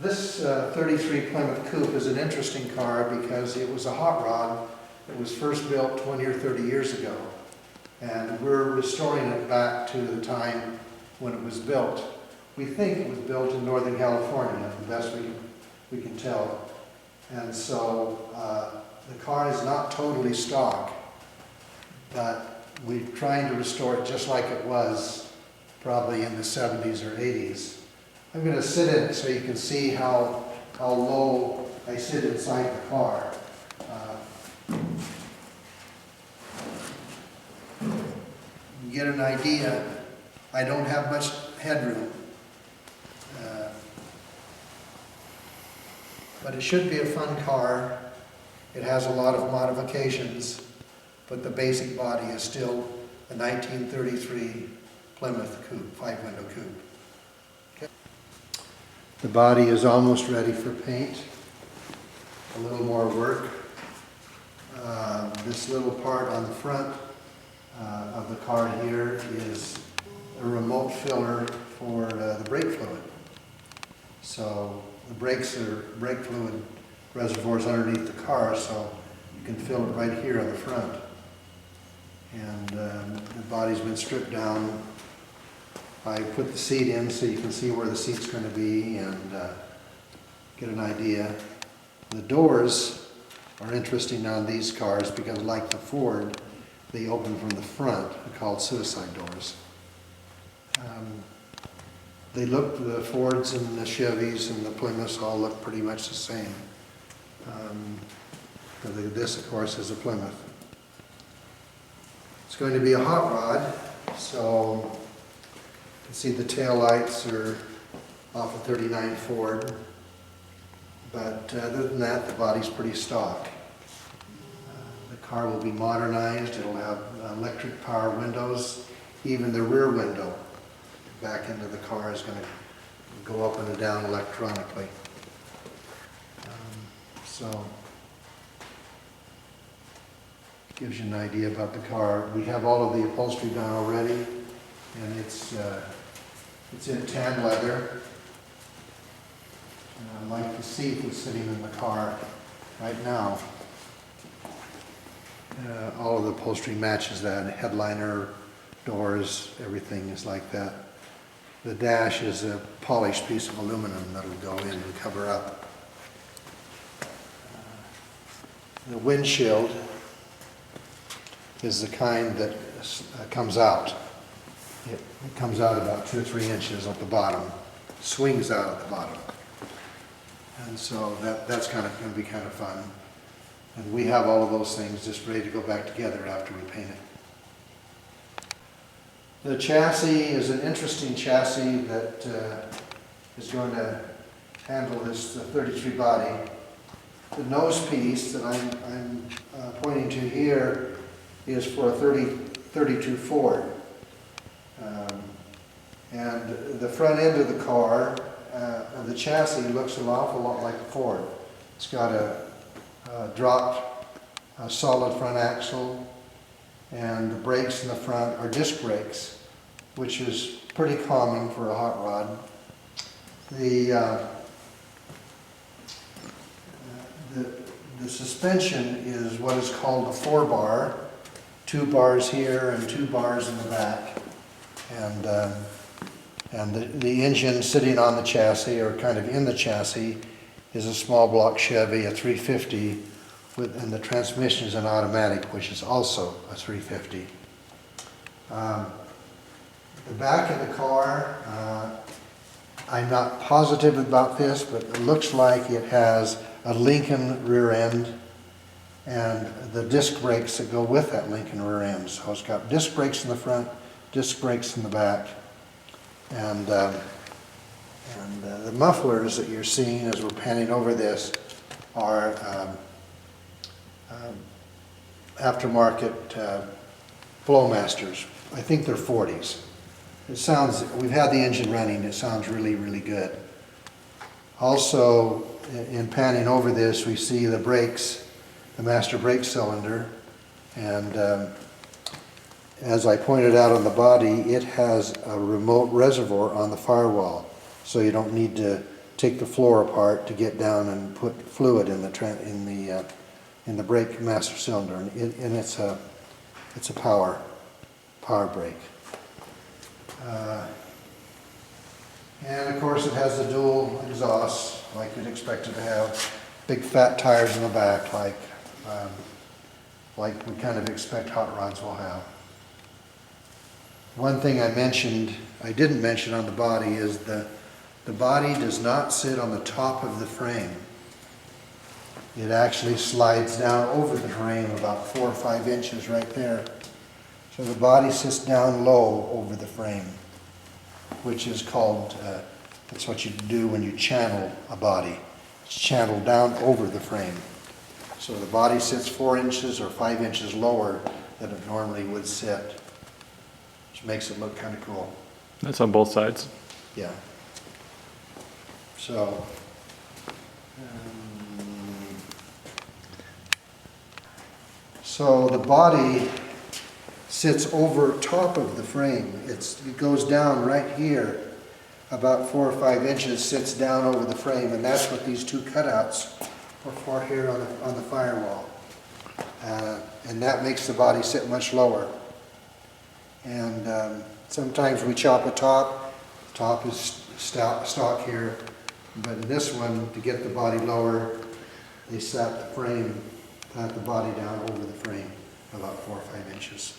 This 33 Plymouth Coupe is an interesting car because it was a hot rod that was first built 20 or 30 years ago. And we're restoring it back to the time when it was built. We think it was built in Northern California, the best we can tell. And so the car is not totally stock, but we're trying to restore it just like it was probably in the 70s or 80s. I'm going to sit in it so you can see how low I sit inside the car. You get an idea. I don't have much headroom, but it should be a fun car. It has a lot of modifications, but the basic body is still a 1933 Plymouth Coupe, 5-window coupe. The body is almost ready for paint. A little more work. This little part on the front of the car here is a remote filler for the brake fluid. So the brakes are brake fluid reservoirs underneath the car, so you can fill it right here on the front. And the body's been stripped down. I put the seat in so you can see where the seat's going to be and get an idea. The doors are interesting on these cars because, like the Ford, they open from the front. They're called suicide doors. The Fords and the Chevys and the Plymouths all look pretty much the same. This, of course, is a Plymouth. It's going to be a hot rod, so you can see the tail lights are off a 39 Ford, but other than that, the body's pretty stock. The car will be modernized. It'll have electric power windows. Even the rear window back into the car is going to go up and down electronically. So gives you an idea about the car. We have all of the upholstery done already, and it's in tan leather. Like the seat that's sitting in the car right now. All of the upholstery matches that. Headliner, doors, everything is like that. The dash is a polished piece of aluminum that'll go in and cover up. The windshield is the kind that comes out. It comes out about 2 or 3 inches at the bottom, swings out at the bottom. And so that's going to be kind of fun. And we have all of those things just ready to go back together after we paint it. The chassis is an interesting chassis that is going to handle this 33 body. The nose piece that I'm pointing to here is for a 32 Ford. And the front end of the car, the chassis looks an awful lot like a Ford. It's got a dropped solid front axle, and the brakes in the front are disc brakes, which is pretty common for a hot rod. The suspension is what is called a 4-bar, 2 bars here and 2 bars in the back, and the engine sitting on the chassis, or kind of in the chassis, is a small block Chevy, a 350, and the transmission is an automatic, which is also a 350. The back of the car, I'm not positive about this, but it looks like it has a Lincoln rear end and the disc brakes that go with that Lincoln rear end. So it's got disc brakes in the front, disc brakes in the back, and the mufflers that you're seeing as we're panning over this are aftermarket Flowmasters. I think they're 40s. It sounds, we've had the engine running, it sounds really, really good. Also, in panning over this, we see the brakes, the master brake cylinder, and as I pointed out on the body, it has a remote reservoir on the firewall, so you don't need to take the floor apart to get down and put fluid in the brake master cylinder, and it's a power brake. And of course it has the dual exhaust like you'd expect it to have. Big fat tires in the back like we kind of expect hot rods will have. One thing I didn't mention on the body is the body does not sit on the top of the frame. It actually slides down over the frame about 4 or 5 inches right there. So the body sits down low over the frame, which is called, that's what you do when you channel a body. It's channeled down over the frame. So the body sits 4 inches or 5 inches lower than it normally would sit, which makes it look kind of cool. That's on both sides. Yeah. So, so the body sits over top of the frame. It goes down right here, about 4 or 5 inches, sits down over the frame, and that's what these 2 cutouts are for here on the firewall. And that makes the body sit much lower. And sometimes we chop a top. The top is stock here, but in this one, to get the body lower, they sat the body down over the frame about 4 or 5 inches.